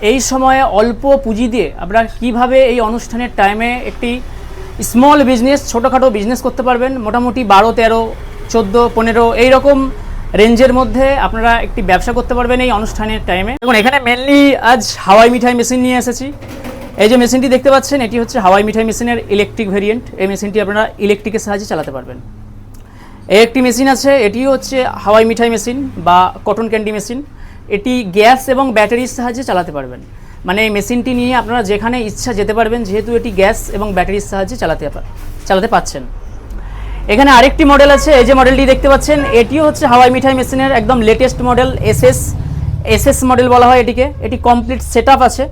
এই সময়ে অল্প পুঁজি দিয়ে আপনারা কীভাবে এই অনুষ্ঠানের টাইমে একটি স্মল বিজনেস, ছোটোখাটো বিজনেস করতে পারবেন। মোটামুটি 12, 13, 14, 15 এইরকম রেঞ্জের মধ্যে আপনারা একটি ব্যবসা করতে পারবেন এই অনুষ্ঠানের টাইমে। দেখুন এখানে মেনলি আজ হাওয়াই মিঠাই মেশিন নিয়ে এসেছি। এই যে মেশিনটি দেখতে পাচ্ছেন, এটি হচ্ছে হাওয়াই মিঠাই মেশিনের ইলেকট্রিক ভেরিয়েন্ট। এই মেশিনটি আপনারা ইলেকট্রিকের সাহায্যে চালাতে পারবেন। এই একটি মেশিন আছে, এটিও হচ্ছে হাওয়াই মিঠাই মেশিন বা কটন ক্যান্ডি মেশিন। এটি গ্যাস এবং ব্যাটারির সাহায্যে চালাতে পারবেন। মানে এই মেশিনটি নিয়ে আপনারা যেখানে ইচ্ছা যেতে পারবেন, যেহেতু এটি গ্যাস এবং ব্যাটারির সাহায্যে চালাতে পাচ্ছেন। এখানে আরেকটি মডেল আছে, এই যে মডেলটি দেখতে পাচ্ছেন, এটিও হচ্ছে হাওয়াই মিঠাই মেশিনের একদম লেটেস্ট মডেল, এসএস মডেল বলা হয় এটিকে। এটি কমপ্লিট সেটআপ আছে।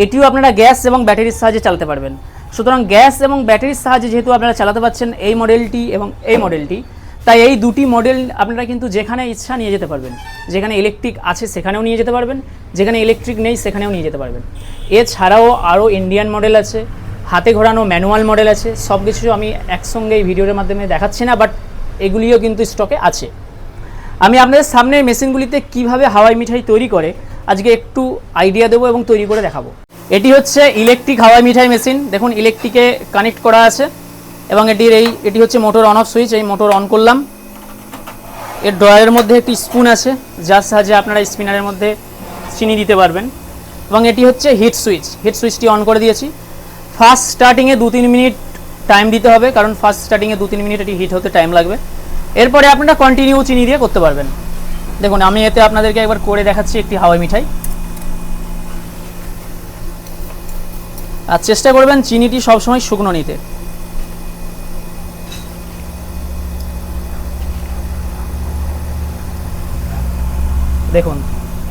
এটিও আপনারা গ্যাস এবং ব্যাটারির সাহায্যে চালাতে পারবেন। সুতরাং গ্যাস এবং ব্যাটারির সাহায্যে যেহেতু আপনারা চালাতে পারছেন এই মডেলটি এবং এই মডেলটি, তাই এই দুটি মডেল আপনারা কিন্তু যেখানে ইচ্ছা নিয়ে যেতে পারবেন। যেখানে ইলেকট্রিক আছে সেখানেও নিয়ে যেতে পারবেন, যেখানে ইলেকট্রিক নেই সেখানেও নিয়ে যেতে পারবেন। এছাড়াও আরও ইন্ডিয়ান মডেল আছে, হাতে ঘোরানো ম্যানুয়াল মডেল আছে। সব কিছু আমি একসঙ্গে এই ভিডিওর মাধ্যমে দেখাচ্ছি না, বাট এগুলিও কিন্তু স্টকে আছে। আমি আপনাদের সামনে মেশিনগুলিতে কিভাবে হাওয়াই মিঠাই তৈরি করে আজকে একটু আইডিয়া দেবো এবং তৈরি করে দেখাবো। এটি হচ্ছে ইলেকট্রিক হাওয়াই মিঠাই মেশিন। দেখুন ইলেকট্রিকে কানেক্ট করা আছে এবং এটি হচ্ছে মোটর অন অফ সুইচ। এই মোটর অন করলাম। এর ড্রয়ারের মধ্যে একটি স্পুন আছে, যার সাহায্যে আপনারা স্পিনারের মধ্যে চিনি দিতে পারবেন। এবং এটি হচ্ছে হিট সুইচটি অন করে দিয়েছি। ফার্স্ট স্টার্টিংয়ে 2-3 মিনিট টাইম দিতে হবে, কারণ ফার্স্ট স্টার্টিংয়ে 2-3 মিনিট এটি হিট হতে টাইম লাগবে। এরপরে আপনারা কন্টিনিউ চিনি দিয়ে করতে পারবেন। দেখুন আমি এতে আপনাদেরকে একবার করে দেখাচ্ছি একটি হাওয়াই মিঠাই। আর চেষ্টা করবেন চিনিটি সবসময় শুকনো নিতে। দেখুন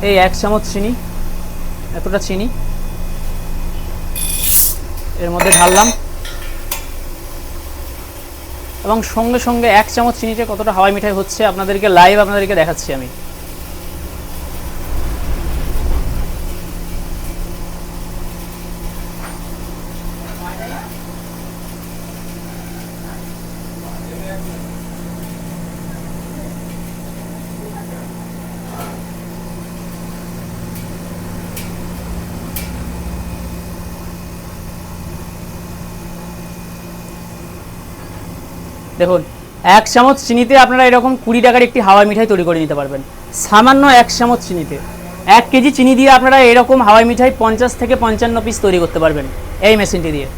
এই 1 চামচ চিনি, এতটা চিনি এর মধ্যে ঢাললাম এবং সঙ্গে সঙ্গে 1 চামচ চিনিতে কতটা হাওয়াই মিঠাই হচ্ছে আপনাদেরকে দেখাচ্ছি আমি। দেখুন 1 চামচ চিনিতে আপনারা এরকম 20 টাকার একটি হাওয়াই মিঠাই তৈরি করে নিতে পারবেন। সামান্য 1 চামচ চিনিতে 1 কেজি চিনি দিয়ে আপনারা এরকম হাওয়াই মিঠাই 50 থেকে 55 পিস তৈরি করতে পারবেন এই মেশিনটি দিয়ে।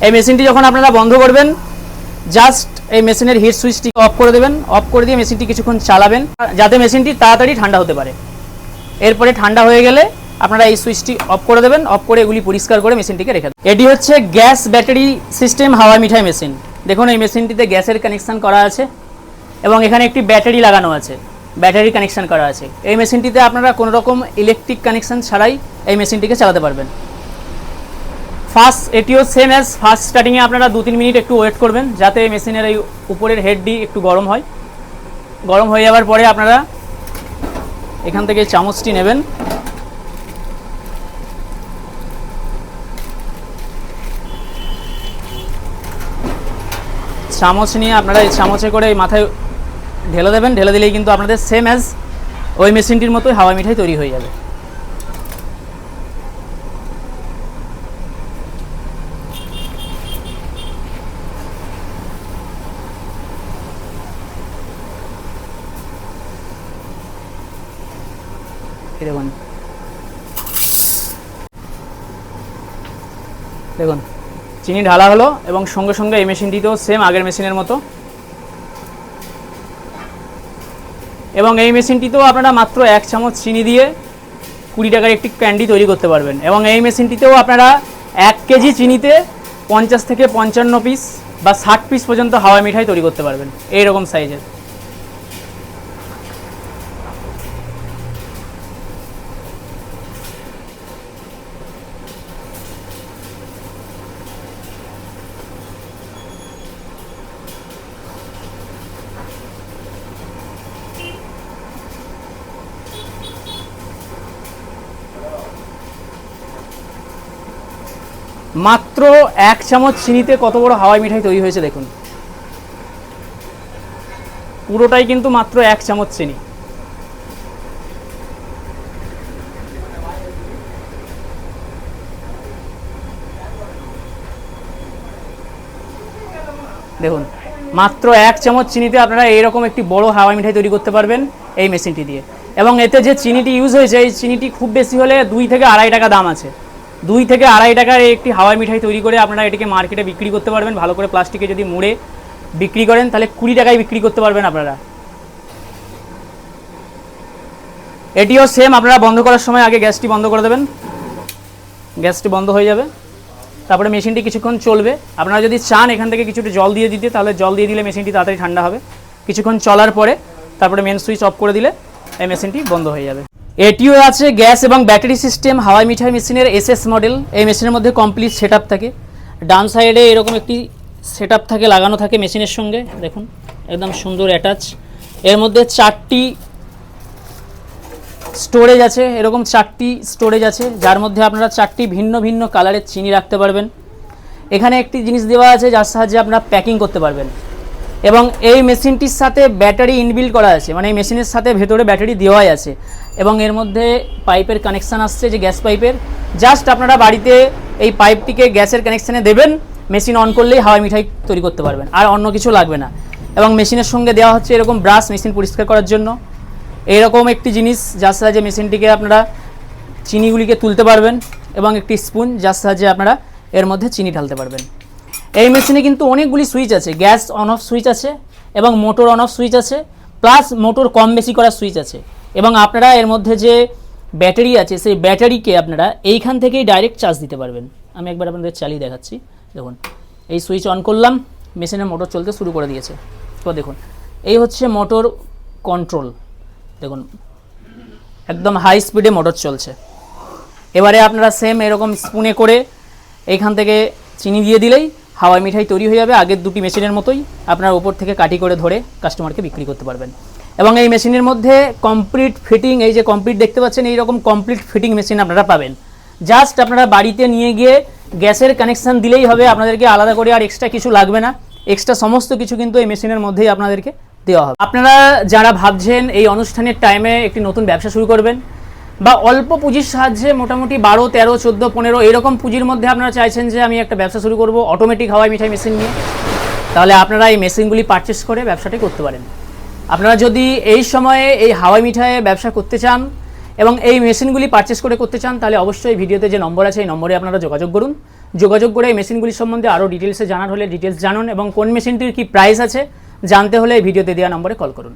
এই মেশিনটি যখন আপনারা বন্ধ করবেন, জাস্ট এই মেশিনের হিট সুইচটি অফ করে দেবেন। অফ করে দিয়ে মেশিনটি কিছুক্ষণ চালাবেন, যাতে মেশিনটি তাড়াতাড়ি ঠান্ডা হতে পারে। এরপরে ঠান্ডা হয়ে গেলে আপনারা এই সুইচটি অফ করে দেবেন। অফ করে এগুলি পরিষ্কার করে মেশিনটিকে রেখে দেবেন। এটি হচ্ছে গ্যাস ব্যাটারি সিস্টেম হাওয়াই মিঠাই মেশিন। দেখুন এই মেশিনটিতে গ্যাসের কানেকশান করা আছে এবং এখানে একটি ব্যাটারি লাগানো আছে, ব্যাটারি কানেকশান করা আছে। এই মেশিনটিতে আপনারা কোনো রকম ইলেকট্রিক কানেকশান ছাড়াই এই মেশিনটিকে চালাতে পারবেন। এটিও সেম অ্যাজ ফার্স্ট স্টার্টিংয়ে আপনারা 2-3 মিনিট একটু ওয়েট করবেন, যাতে মেশিনের এই উপরের হেডটি একটু গরম হয়। গরম হয়ে যাওয়ার পরে আপনারা এখান থেকে চামচটি নেবেন, চামচ নিয়ে আপনারা এই চামচে করে এই মাথায় ঢেলে দেবেন। ঢেলে দিলেই কিন্তু আপনাদের সেম অ্যাজ ওই মেশিনটির মতোই হাওয়াই মিঠাই তৈরি হয়ে যাবে। দেখুন দেখুন চিনি ঢালা হলো এবং সঙ্গে সঙ্গে এই মেশিনটিতেও সেম আগের মেশিনের মতো। এবং এই মেশিনটিতেও আপনারা মাত্র 1 চামচ চিনি দিয়ে 20 টাকার একটি ক্যান্ডি তৈরি করতে পারবেন। এবং এই মেশিনটিতেও আপনারা 1 কেজি চিনিতে 50 থেকে 55 পিস বা 60 পিস পর্যন্ত হাওয়াই মিঠাই তৈরি করতে পারবেন এইরকম সাইজের। মাত্র 1 চামচ চিনিতে কত বড় হাওয়াই মিঠাই তৈরি হয়েছে দেখুন। পুরোটাই কিন্তু মাত্র 1 চামচ চিনি। দেখুন মাত্র 1 চামচ চিনিতে আপনারা এইরকম একটি বড় হাওয়াই মিঠাই তৈরি করতে পারবেন এই মেশিনটি দিয়ে। এবং এতে যে চিনিটি ইউজ হয়েছে এই চিনিটি খুব বেশি হলে 2 থেকে আড়াই টাকা দাম আছে। 2 থেকে আড়াই টাকার একটি হাওয়াই মিঠাই তৈরি করে আপনারা এটিকে মার্কেটে বিক্রি করতে পারবেন। ভালো করে প্লাস্টিকে যদি মুড়ে বিক্রি করেন তাহলে 20 টাকায় বিক্রি করতে পারবেন আপনারা। এটিও সেম, আপনারা বন্ধ করার সময় আগে গ্যাসটি বন্ধ করে দেবেন, গ্যাসটি বন্ধ হয়ে যাবে, তারপরে মেশিনটি কিছুক্ষণ চলবে। আপনারা যদি চান এখান থেকে কিছুটা জল দিয়ে দিতে তাহলে জল দিয়ে দিলে মেশিনটি তাড়াতাড়ি ঠান্ডা হবে। কিছুক্ষণ চলার পরে তারপরে মেন সুইচ অফ করে দিলে এই মেশিনটি বন্ধ হয়ে যাবে। এটিও আছে গ্যাস এবং ব্যাটারি সিস্টেম হাওয়াই মিঠাই মেশিনের এসএস মডেল। এই মেশিনের মধ্যে কমপ্লিট সেটআপ থাকে, ডান সাইডে এরকম একটি সেটআপ থাকে লাগানো থাকে মেশিনের সঙ্গে, দেখুন একদম সুন্দর অ্যাটাচ। এর মধ্যে 4টি স্টোরেজ আছে, এরকম 4টি স্টোরেজ আছে যার মধ্যে আপনারা 4টি ভিন্ন ভিন্ন কালারের চিনি রাখতে পারবেন। এখানে একটি জিনিস দেওয়া আছে যার সাহায্যে আপনারা প্যাকিং করতে পারবেন। এবং এই মেশিনটির সাথে ব্যাটারি ইনবিল্ট করা আছে, মানে এই মেশিনের সাথে ভেতরে ব্যাটারি দেওয়াই আছে। এবং এর মধ্যে পাইপের কানেকশান আসছে, যে গ্যাস পাইপের। জাস্ট আপনারা বাড়িতে এই পাইপটিকে গ্যাসের কানেকশানে দেবেন, মেশিন অন করলেই হাওয়াই মিঠাই তৈরি করতে পারবেন, আর অন্য কিছু লাগবে না। এবং মেশিনের সঙ্গে দেওয়া হচ্ছে এরকম ব্রাশ, মেশিন পরিষ্কার করার জন্য। এইরকম একটি জিনিস যার সাহায্যে মেশিনটিকে আপনারা চিনিগুলিকে তুলতে পারবেন, এবং একটি স্পুন যার সাহায্যে আপনারা এর মধ্যে চিনি ঢালতে পারবেন। এই মেশিনে কিন্তু অনেকগুলি সুইচ আছে, গ্যাস অন অফ সুইচ আছে এবং মোটর অন অফ সুইচ আছে, প্লাস মোটর কম বেশি করার সুইচ আছে। এবং আপনারা এর মধ্যে যে ব্যাটারি আছে সেই ব্যাটারিকে আপনারা এইখান থেকেই ডাইরেক্ট চার্জ দিতে পারবেন। আমি একবার আপনাদের চালিয়ে দেখাচ্ছি। দেখুন এই সুইচ অন করলাম, মেশিনের মোটর চলতে শুরু করে দিয়েছে। তো দেখুন এই হচ্ছে মোটর কন্ট্রোল, দেখুন একদম হাই স্পিডে মোটর চলছে। এবারে আপনারা সেম এরকম স্পুনে করে এইখান থেকে চিনি দিয়ে দিলেই হাওয়াই মিঠাই তৈরি হয়ে যাবে। আগের দুটি মেশিনের মতোই আপনার ওপর থেকে কাটি করে ধরে কাস্টমারকে বিক্রি করতে পারবেন। এবং এই মেশিনের মধ্যে কমপ্লিট ফিটিং, এই যে কমপ্লিট দেখতে পাচ্ছেন এইরকম কমপ্লিট ফিটিং মেশিন আপনারা পাবেন। জাস্ট আপনারা বাড়িতে নিয়ে গিয়ে গ্যাসের কানেকশান দিলেই হবে, আপনাদেরকে আলাদা করে আর এক্সট্রা কিছু লাগবে না। এক্সট্রা সমস্ত কিছু কিন্তু এই মেশিনের মধ্যেই আপনাদেরকে দেওয়া হবে। আপনারা যারা ভাবছেন এই অনুষ্ঠানের টাইমে একটি নতুন ব্যবসা শুরু করবেন, বা অল্প পুঁজির সাহায্যে মোটামুটি 12, 13, 14, 15 এরকম পুঁজির মধ্যে আপনারা চাইছেন যে আমি একটা ব্যবসা শুরু করব অটোমেটিক হাওয়াই মিঠাই মেশিন নিয়ে, তাহলে আপনারা এই মেশিনগুলি পারচেস করে ব্যবসাটি করতে পারেন। আপনারা যদি এই সময়ে এই হাওয়াই মিঠাইয়ের ব্যবসা করতে চান এবং এই মেশিনগুলি পারচেস করে করতে চান, তাহলে অবশ্যই ভিডিওতে যে নম্বর আছে এই নম্বরে আপনারা যোগাযোগ করুন। যোগাযোগ করে এই মেশিনগুলির সম্বন্ধে আরও ডিটেলসে জানার হলে ডিটেলস জানুন, এবং কোন মেশিনটির কী প্রাইস আছে জানতে হলে এই ভিডিওতে দেওয়া নম্বরে কল করুন।